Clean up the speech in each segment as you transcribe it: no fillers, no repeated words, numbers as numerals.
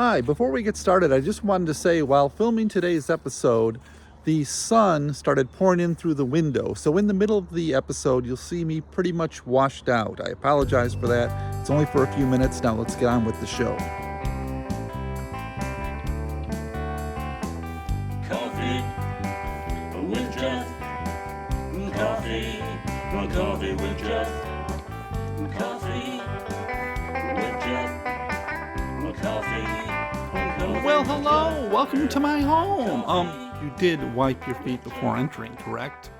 Hi, before we get started, I just wanted to say while filming today's episode, the sun started pouring in through the window. So in the middle of the episode, you'll see me pretty much washed out. I apologize for that. It's only for a few minutes. Now let's get on with the show. Coffee with Jeff. Coffee with Jeff. Coffee with Jeff. Well, hello. Welcome to my home. You did wipe your feet before entering, correct?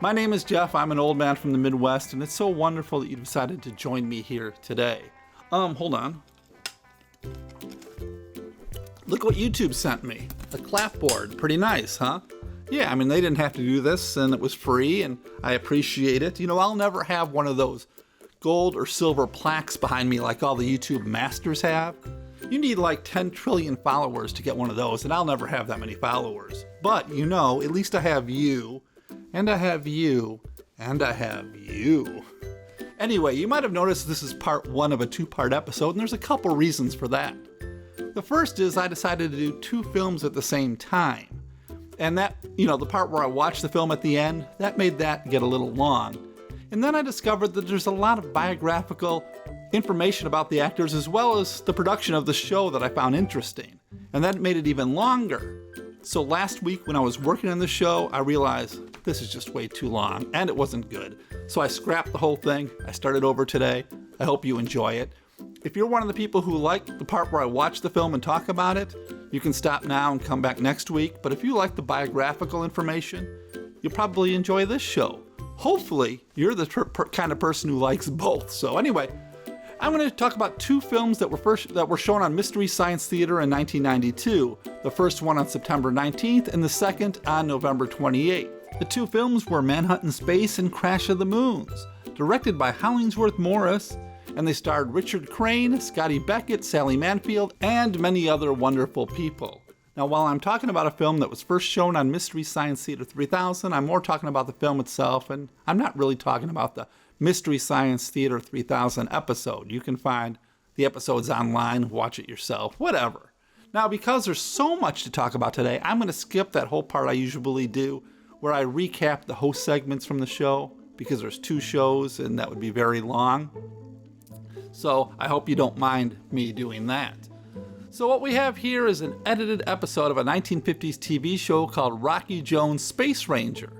My name is Jeff. I'm an old man from the Midwest, and it's so wonderful that you decided to join me here today. Hold on. Look what YouTube sent me. A clapboard. Pretty nice, huh? Yeah, I mean, they didn't have to do this, and it was free, and I appreciate it. You know, I'll never have one of those gold or silver plaques behind me like all the YouTube masters have. You need like 10 trillion followers to get one of those, and I'll never have that many followers. But, you know, at least I have you, and I have you, and I have you. Anyway, you might have noticed this is part one of a two-part episode, and there's a couple reasons for that. The first is I decided to do two films at the same time. And that, you know, the part where I watched the film at the end, that made that get a little long. And then I discovered that there's a lot of biographical information about the actors as well as the production of the show that I found interesting. And that made it even longer. So last week when I was working on the show, I realized this is just way too long and it wasn't good. So I scrapped the whole thing. I started over today. I hope you enjoy it. If you're one of the people who like the part where I watch the film and talk about it, you can stop now and come back next week. But if you like the biographical information, you'll probably enjoy this show. Hopefully, you're the kind of person who likes both. So anyway, I'm going to talk about two films that were shown on Mystery Science Theater in 1992. The first one on September 19th and the second on November 28th. The two films were Manhunt in Space and Crash of the Moons, directed by Hollingsworth Morris, and they starred Richard Crane, Scotty Beckett, Sally Mansfield, and many other wonderful people. Now, while I'm talking about a film that was first shown on Mystery Science Theater 3000, I'm more talking about the film itself, and I'm not really talking about the Mystery Science Theater 3000 episode. You can find the episodes online, watch it yourself, whatever. Now, because there's so much to talk about today, I'm going to skip that whole part I usually do, where I recap the host segments from the show, because there's two shows, and that would be very long. So I hope you don't mind me doing that. So what we have here is an edited episode of a 1950s TV show called Rocky Jones Space Ranger.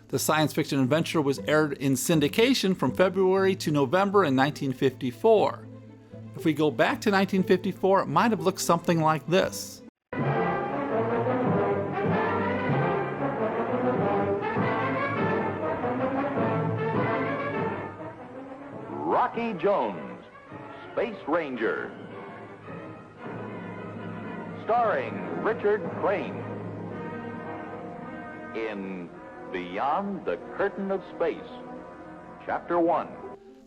The science fiction adventure was aired in syndication from February to November in 1954. If we go back to 1954, it might have looked something like this. Rocky Jones, Space Ranger. Starring Richard Crane in Beyond the Curtain of Space, Chapter 1.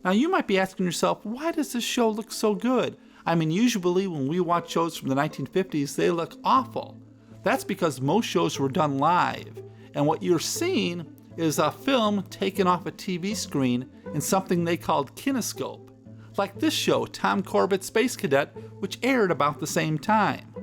Now you might be asking yourself, why does this show look so good? I mean, usually when we watch shows from the 1950s, they look awful. That's because most shows were done live, and what you're seeing is a film taken off a TV screen in something they called kinescope. Like this show, Tom Corbett's Space Cadet, which aired about the same time.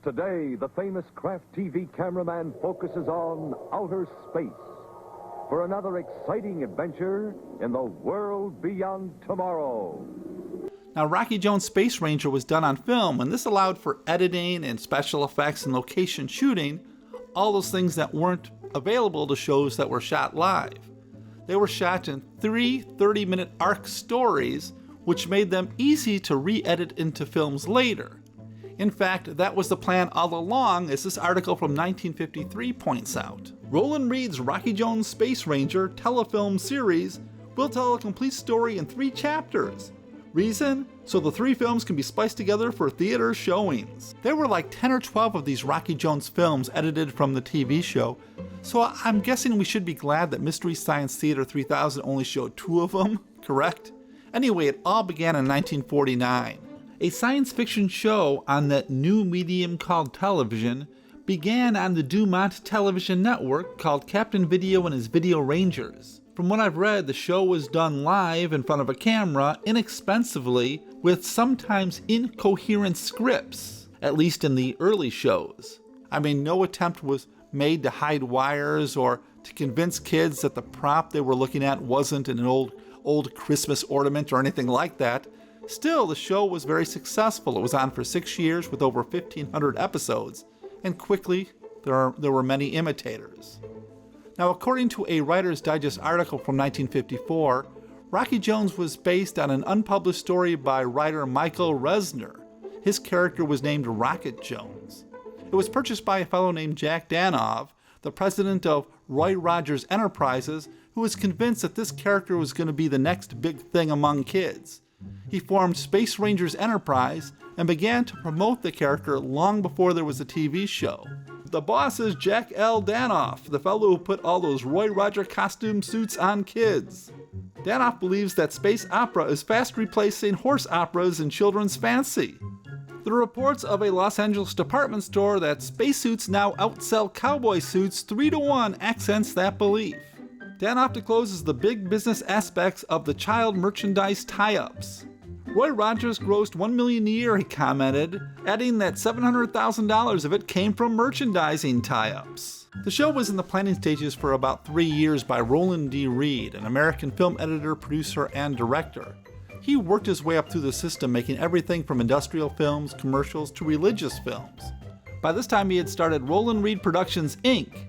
Today, the famous Kraft TV cameraman focuses on outer space for another exciting adventure in the world beyond tomorrow. Now, Rocky Jones Space Ranger was done on film, and this allowed for editing and special effects and location shooting, all those things that weren't available to shows that were shot live. They were shot in 3 30-minute arc stories, which made them easy to re-edit into films later. In fact, that was the plan all along, as this article from 1953 points out. Roland Reed's Rocky Jones Space Ranger telefilm series will tell a complete story in 3 chapters. Reason? So the 3 films can be spliced together for theater showings. There were like 10 or 12 of these Rocky Jones films edited from the TV show, so I'm guessing we should be glad that Mystery Science Theater 3000 only showed 2 of them, correct? Anyway, it all began in 1949. A science fiction show on that new medium called television began on the Dumont television network called Captain Video and his Video Rangers. From what I've read, the show was done live in front of a camera, inexpensively, with sometimes incoherent scripts, at least in the early shows. I mean, no attempt was made to hide wires or to convince kids that the prop they were looking at wasn't an old Christmas ornament or anything like that. Still, the show was very successful. It was on for 6 years with over 1,500 episodes, and quickly there were many imitators. Now, according to a Writer's Digest article from 1954, Rocky Jones was based on an unpublished story by writer Michael Resner. His character was named Rocket Jones. It was purchased by a fellow named Jack Danoff, the president of Roy Rogers Enterprises, who was convinced that this character was going to be the next big thing among kids. He formed Space Rangers Enterprise and began to promote the character long before there was a TV show. The boss is Jack L. Danoff, the fellow who put all those Roy Rogers costume suits on kids. Danoff believes that space opera is fast replacing horse operas in children's fancy. There are reports of a Los Angeles department store that spacesuits now outsell cowboy suits 3-to-1 accents that belief. Danoff discloses the big business aspects of the child merchandise tie-ups. Roy Rogers grossed $1 million a year, he commented, adding that $700,000 of it came from merchandising tie-ups. The show was in the planning stages for about 3 years by Roland D. Reed, an American film editor, producer, and director. He worked his way up through the system, making everything from industrial films, commercials, to religious films. By this time, he had started Roland Reed Productions, Inc.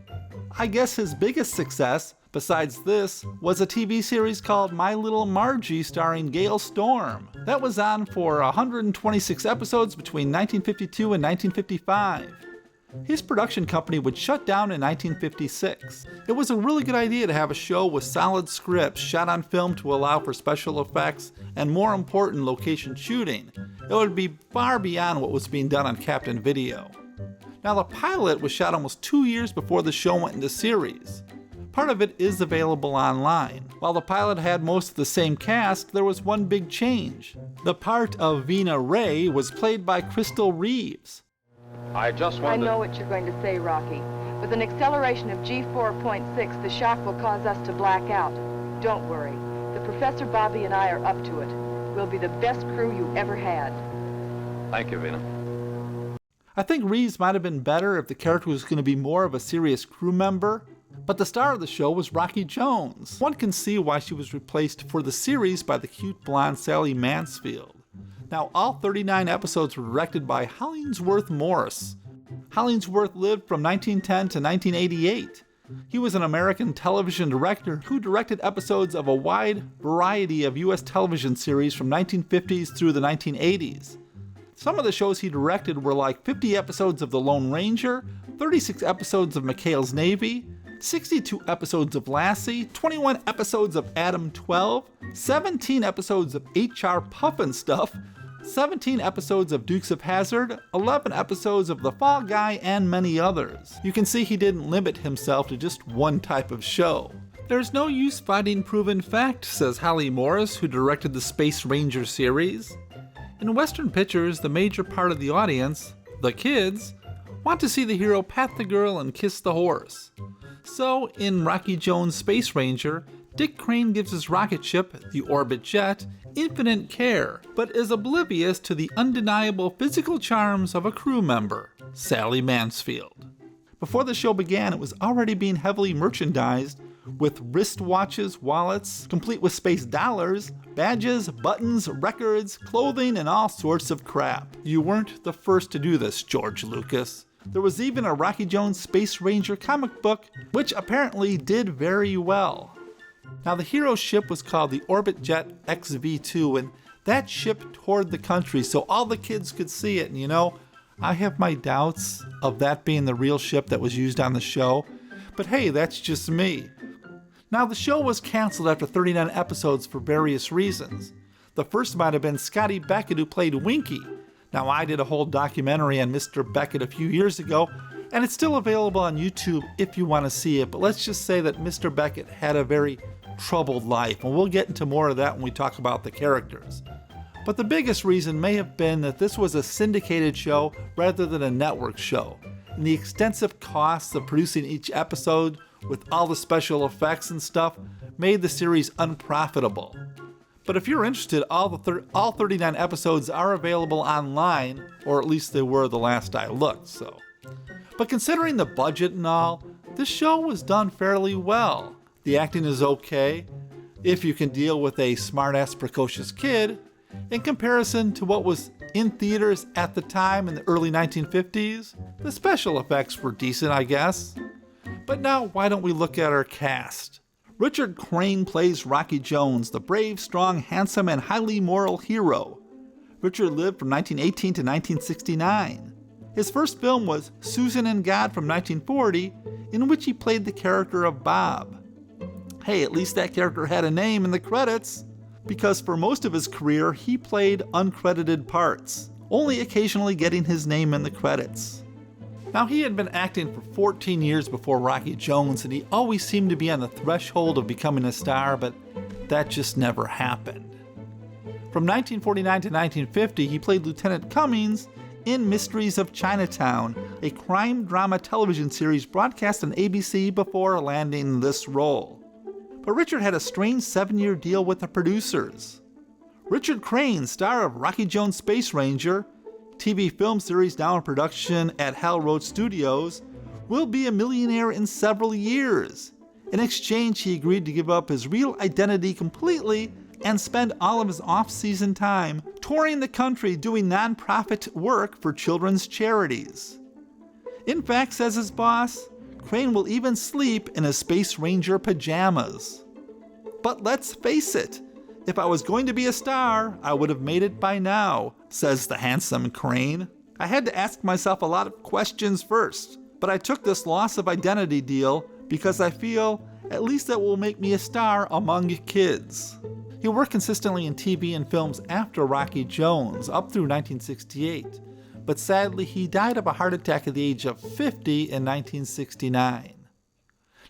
I guess his biggest success, besides this, was a TV series called My Little Margie starring Gail Storm. That was on for 126 episodes between 1952 and 1955. His production company would shut down in 1956. It was a really good idea to have a show with solid scripts shot on film to allow for special effects and, more important, location shooting. It would be far beyond what was being done on Captain Video. Now, the pilot was shot almost 2 years before the show went into series. Part of it is available online. While the pilot had most of the same cast, there was one big change. The part of Vina Ray was played by Crystal Reeves. I know what you're going to say, Rocky. With an acceleration of G4.6, the shock will cause us to black out. Don't worry. The Professor Bobby and I are up to it. We'll be the best crew you ever had. Thank you, Vina. I think Reeves might have been better if the character was going to be more of a serious crew member, but the star of the show was Rocky Jones. One can see why she was replaced for the series by the cute blonde Sally Mansfield. Now, all 39 episodes were directed by Hollingsworth Morris. Hollingsworth lived from 1910 to 1988. He was an American television director who directed episodes of a wide variety of U.S. television series from 1950s through the 1980s. Some of the shows he directed were like 50 episodes of The Lone Ranger, 36 episodes of McHale's Navy, 62 episodes of Lassie, 21 episodes of Adam 12, 17 episodes of HR Pufnstuf, 17 episodes of Dukes of Hazzard, 11 episodes of The Fall Guy, and many others. You can see he didn't limit himself to just one type of show. There's no use fighting proven fact, says Holly Morris, who directed the Space Ranger series. In Western pictures, the major part of the audience, the kids, want to see the hero pat the girl and kiss the horse. So, in Rocky Jones' Space Ranger, Dick Crane gives his rocket ship, the Orbit Jet, infinite care, but is oblivious to the undeniable physical charms of a crew member, Sally Mansfield. Before the show began, it was already being heavily merchandised with wristwatches, wallets, complete with space dollars, badges, buttons, records, clothing, and all sorts of crap. You weren't the first to do this, George Lucas. There was even a Rocky Jones Space Ranger comic book, which apparently did very well. Now, the hero ship was called the Orbit Jet XV-2, and that ship toured the country so all the kids could see it. And you know, I have my doubts of that being the real ship that was used on the show, but hey, that's just me. Now, the show was canceled after 39 episodes for various reasons. The first might have been Scotty Beckett, who played Winky. Now, I did a whole documentary on Mr. Beckett a few years ago, and it's still available on YouTube if you want to see it, but let's just say that Mr. Beckett had a very troubled life, and we'll get into more of that when we talk about the characters. But the biggest reason may have been that this was a syndicated show rather than a network show. and the extensive costs of producing each episode with all the special effects and stuff made the series unprofitable. But if you're interested, all 39 episodes are available online, or at least they were the last I looked, so. But considering the budget and all, this show was done fairly well. The acting is okay, if you can deal with a smart-ass precocious kid, in comparison to what was in theaters at the time in the early 1950s. The special effects were decent, I guess. But now, why don't we look at our cast? Richard Crane plays Rocky Jones, the brave, strong, handsome, and highly moral hero. Richard lived from 1918 to 1969. His first film was Susan and God from 1940, in which he played the character of Bob. Hey, at least that character had a name in the credits, because for most of his career he played uncredited parts, only occasionally getting his name in the credits. Now, he had been acting for 14 years before Rocky Jones, and he always seemed to be on the threshold of becoming a star, but that just never happened. From 1949 to 1950, he played Lieutenant Cummings in Mysteries of Chinatown, a crime drama television series broadcast on ABC before landing this role. But Richard had a strange 7-year deal with the producers. Richard Crane, star of Rocky Jones Space Ranger, TV film series now in production at Hal Road Studios, will be a millionaire in several years. In exchange, he agreed to give up his real identity completely and spend all of his off-season time touring the country doing non-profit work for children's charities. In fact, says his boss, Crane will even sleep in his Space Ranger pajamas. But let's face it, if I was going to be a star, I would have made it by now, says the handsome Crane. I had to ask myself a lot of questions first, but I took this loss of identity deal because I feel at least that will make me a star among kids. He worked consistently in TV and films after Rocky Jones, up through 1968, but sadly he died of a heart attack at the age of 50 in 1969.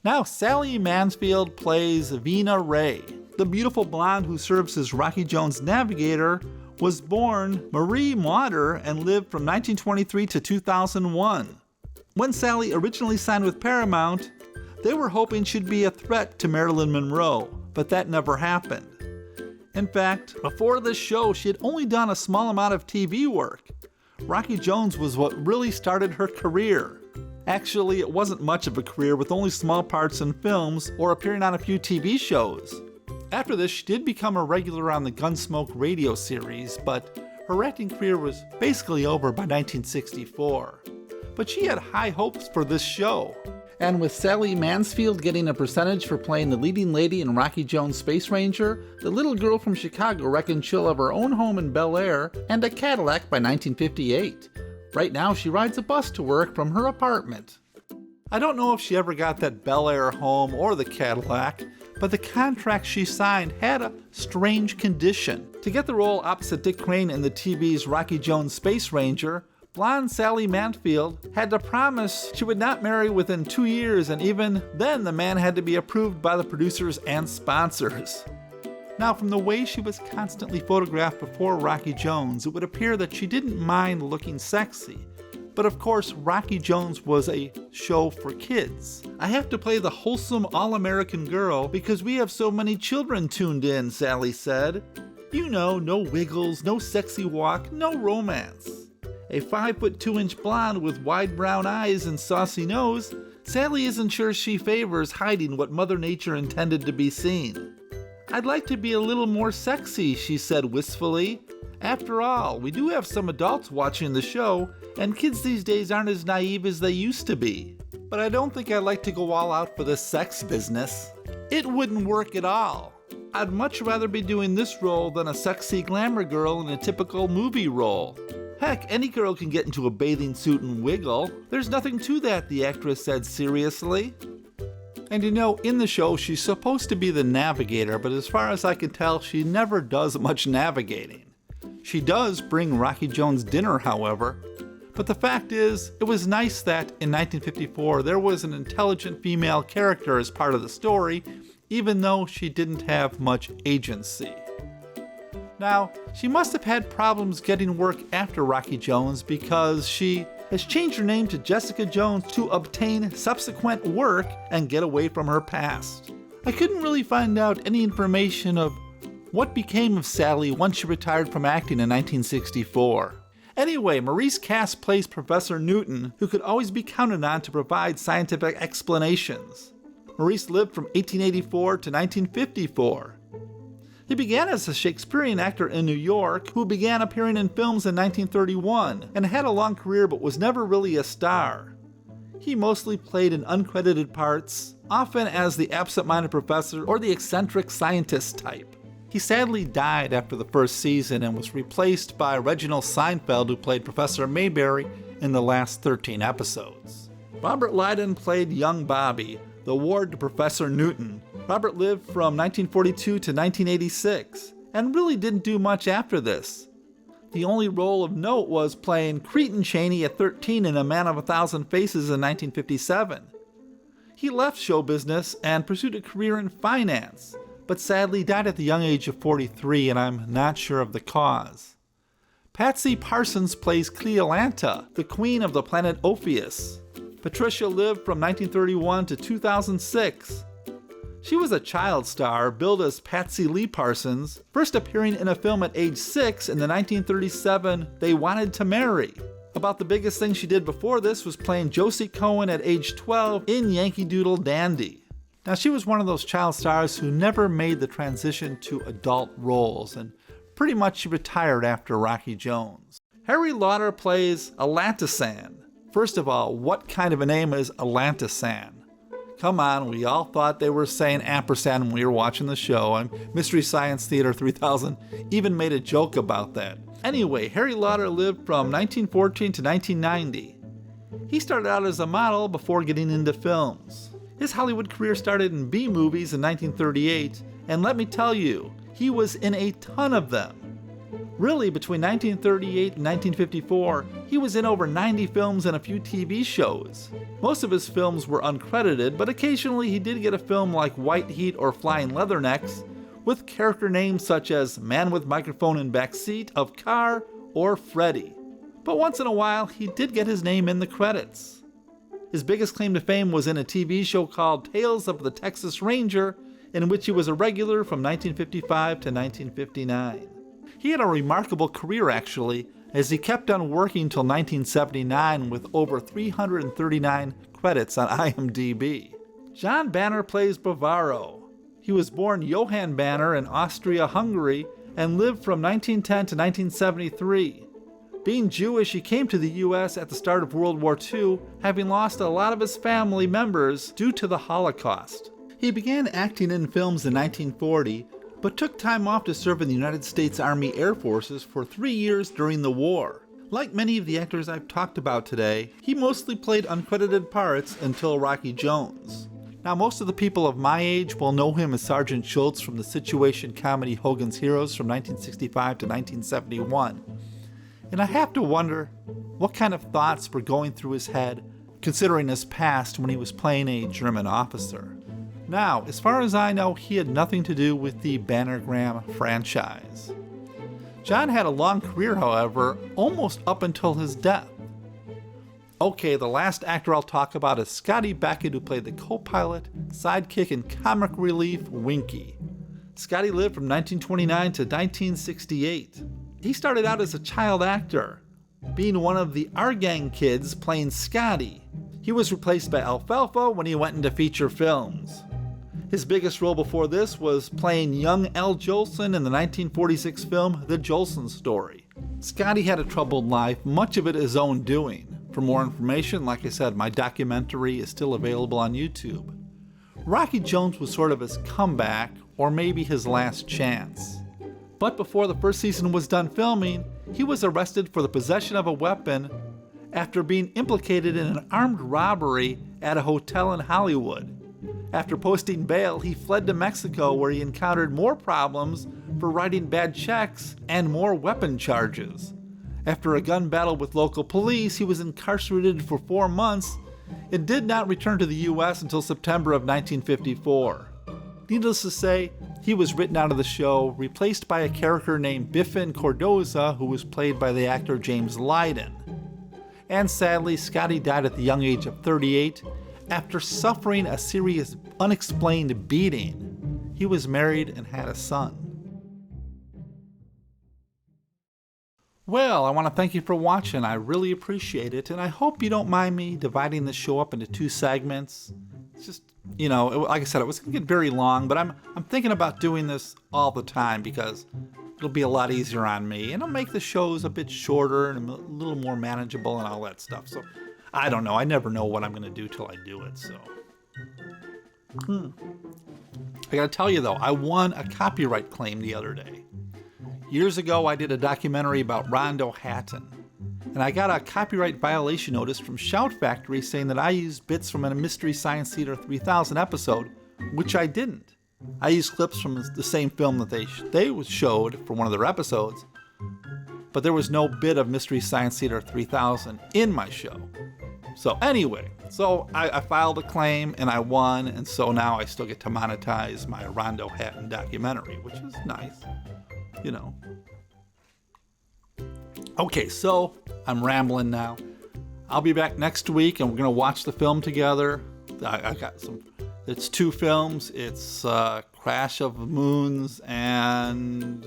Now, Sally Mansfield plays Vina Ray. The beautiful blonde who serves as Rocky Jones' navigator was born Marie Mauder and lived from 1923 to 2001. When Sally originally signed with Paramount, they were hoping she'd be a threat to Marilyn Monroe, but that never happened. In fact, before this show, she had only done a small amount of TV work. Rocky Jones was what really started her career. Actually, it wasn't much of a career, with only small parts in films or appearing on a few TV shows. After this, she did become a regular on the Gunsmoke radio series, but her acting career was basically over by 1964. But she had high hopes for this show. And with Sally Mansfield getting a percentage for playing the leading lady in Rocky Jones Space Ranger, the little girl from Chicago reckoned she'll have her own home in Bel Air and a Cadillac by 1958. Right now, she rides a bus to work from her apartment. I don't know if she ever got that Bel Air home or the Cadillac, but the contract she signed had a strange condition. To get the role opposite Dick Crane in the TV's Rocky Jones Space Ranger, blonde Sally Mansfield had to promise she would not marry within 2 years, and even then the man had to be approved by the producers and sponsors. Now, from the way she was constantly photographed before Rocky Jones, it would appear that she didn't mind looking sexy. But of course, Rocky Jones was a show for kids. I have to play the wholesome all-American girl because we have so many children tuned in, Sally said. You know, no wiggles, no sexy walk, no romance. A 5'2" blonde with wide brown eyes and saucy nose, Sally isn't sure she favors hiding what Mother Nature intended to be seen. I'd like to be a little more sexy, she said wistfully. After all, we do have some adults watching the show, and kids these days aren't as naive as they used to be. But I don't think I'd like to go all out for the sex business. It wouldn't work at all. I'd much rather be doing this role than a sexy glamour girl in a typical movie role. Heck, any girl can get into a bathing suit and wiggle. There's nothing to that, the actress said seriously. And you know, in the show, she's supposed to be the navigator, but as far as I can tell, she never does much navigating. She does bring Rocky Jones dinner, however. But the fact is, it was nice that in 1954 there was an intelligent female character as part of the story, even though she didn't have much agency. Now, she must have had problems getting work after Rocky Jones because she has changed her name to Jessica Jones to obtain subsequent work and get away from her past. I couldn't really find out any information of what became of Sally once she retired from acting in 1964. Anyway, Maurice Cass plays Professor Newton, who could always be counted on to provide scientific explanations. Maurice lived from 1884 to 1954. He began as a Shakespearean actor in New York, who began appearing in films in 1931 and had a long career but was never really a star. He mostly played in uncredited parts, often as the absent-minded professor or the eccentric scientist type. He sadly died after the first season and was replaced by Reginald Seinfeld, who played Professor Mayberry in the last 13 episodes. Robert Lydon played young Bobby, the ward to Professor Newton. Robert lived from 1942 to 1986, and really didn't do much after this. The only role of note was playing Cretan Chaney at 13 in A Man of a Thousand Faces in 1957. He left show business and pursued a career in finance, but sadly died at the young age of 43, and I'm not sure of the cause. Patsy Parsons plays Cleolanta, the queen of the planet Ophius. Patricia lived from 1931 to 2006. She was a child star, billed as Patsy Lee Parsons, first appearing in a film at age 6 in the 1937 They Wanted to Marry. About the biggest thing she did before this was playing Josie Cohen at age 12 in Yankee Doodle Dandy. Now, she was one of those child stars who never made the transition to adult roles, and pretty much retired after Rocky Jones. Harry Lauder plays Atlantisan. First of all, what kind of a name is Atlantisan? Come on, we all thought they were saying ampersand when we were watching the show, and Mystery Science Theater 3000 even made a joke about that. Anyway, Harry Lauder lived from 1914 to 1990. He started out as a model before getting into films. His Hollywood career started in B movies in 1938, and let me tell you, he was in a ton of them. Really, between 1938 and 1954, he was in over 90 films and a few TV shows. Most of his films were uncredited, but occasionally he did get a film like White Heat or Flying Leathernecks, with character names such as Man with Microphone in Backseat of Car or Freddy. But once in a while, he did get his name in the credits. His biggest claim to fame was in a TV show called Tales of the Texas Ranger, in which he was a regular from 1955 to 1959. He had a remarkable career, actually, as he kept on working till 1979 with over 339 credits on IMDb. John Banner plays Bavaro. He was born Johann Banner in Austria-Hungary and lived from 1910 to 1973. Being Jewish, he came to the U.S. at the start of World War II, having lost a lot of his family members due to the Holocaust. He began acting in films in 1940, but took time off to serve in the United States Army Air Forces for 3 years during the war. Like many of the actors I've talked about today, he mostly played uncredited parts until Rocky Jones. Now, most of the people of my age will know him as Sergeant Schultz from the situation comedy Hogan's Heroes from 1965 to 1971. And I have to wonder what kind of thoughts were going through his head, considering his past when he was playing a German officer. Now, as far as I know, he had nothing to do with the Bannergram franchise. John had a long career, however, almost up until his death. Okay, the last actor I'll talk about is Scotty Beckett, who played the co-pilot, sidekick, and comic relief Winky. Scotty lived from 1929 to 1968. He started out as a child actor, being one of the Our Gang kids playing Scotty. He was replaced by Alfalfa when he went into feature films. His biggest role before this was playing young Al Jolson in the 1946 film The Jolson Story. Scotty had a troubled life, much of it his own doing. For more information, like I said, my documentary is still available on YouTube. Rocky Jones was sort of his comeback, or maybe his last chance. But before the first season was done filming, he was arrested for the possession of a weapon after being implicated in an armed robbery at a hotel in Hollywood. After posting bail, he fled to Mexico, where he encountered more problems for writing bad checks and more weapon charges. After a gun battle with local police, he was incarcerated for 4 months and did not return to the U.S. until September of 1954. Needless to say, he was written out of the show, replaced by a character named Biffin Cordoza, who was played by the actor James Lydon. And sadly, Scotty died at the young age of 38 after suffering a serious unexplained beating. He was married and had a son. Well, I want to thank you for watching. I really appreciate it, and I hope you don't mind me dividing the show up into 2 segments. It's just, like I said, it was going to get very long, but I'm thinking about doing this all the time because it'll be a lot easier on me, and it'll make the shows a bit shorter and a little more manageable and all that stuff. So, I don't know. I never know what I'm going to do till I do it, so. I got to tell you, though, I won a copyright claim the other day. Years ago, I did a documentary about Rondo Hatton, and I got a copyright violation notice from Shout Factory saying that I used bits from a Mystery Science Theater 3000 episode, which I didn't. I used clips from the same film that they showed for one of their episodes, but there was no bit of Mystery Science Theater 3000 in my show. So anyway, I filed a claim and I won, and so now I still get to monetize my Rondo Hatton documentary, which is nice. Okay, so I'm rambling now. I'll be back next week and we're going to watch the film together. I got it's 2 films. It's Crash of Moons and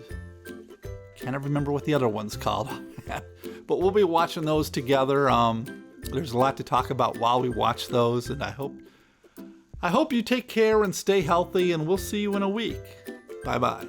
can't remember what the other one's called. But we'll be watching those together. There's a lot to talk about while we watch those, and I hope you take care and stay healthy, and we'll see you in a week. Bye-bye.